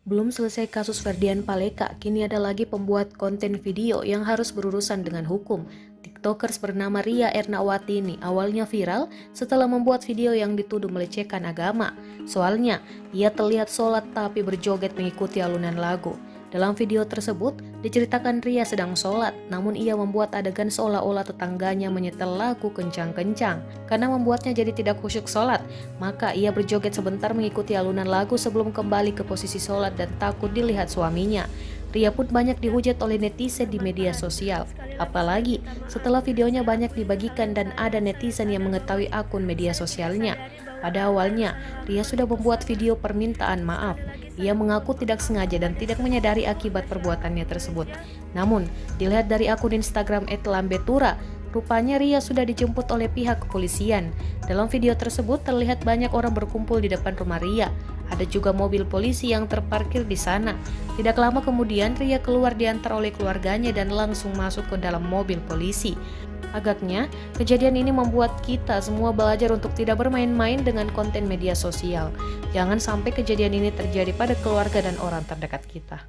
Belum selesai kasus Ferdian Paleka, kini ada lagi pembuat konten video yang harus berurusan dengan hukum. TikTokers bernama Ria Ernawati ini awalnya viral setelah membuat video yang dituduh melecehkan agama. Soalnya, ia terlihat sholat tapi berjoget mengikuti alunan lagu. Dalam video tersebut, diceritakan Ria sedang sholat, namun ia membuat adegan seolah-olah tetangganya menyetel lagu kencang-kencang. Karena membuatnya jadi tidak khusyuk sholat, maka ia berjoget sebentar mengikuti alunan lagu sebelum kembali ke posisi sholat dan takut dilihat suaminya. Ria pun banyak dihujat oleh netizen di media sosial. Apalagi setelah videonya banyak dibagikan dan ada netizen yang mengetahui akun media sosialnya. Pada awalnya, Ria sudah membuat video permintaan maaf. Ia mengaku tidak sengaja dan tidak menyadari akibat perbuatannya tersebut. Namun, dilihat dari akun Instagram @lambetura, rupanya Ria sudah dijemput oleh pihak kepolisian. Dalam video tersebut terlihat banyak orang berkumpul di depan rumah Ria. Ada juga mobil polisi yang terparkir di sana. Tidak lama kemudian Ria keluar diantar oleh keluarganya dan langsung masuk ke dalam mobil polisi. Agaknya, kejadian ini membuat kita semua belajar untuk tidak bermain-main dengan konten media sosial. Jangan sampai kejadian ini terjadi pada keluarga dan orang terdekat kita.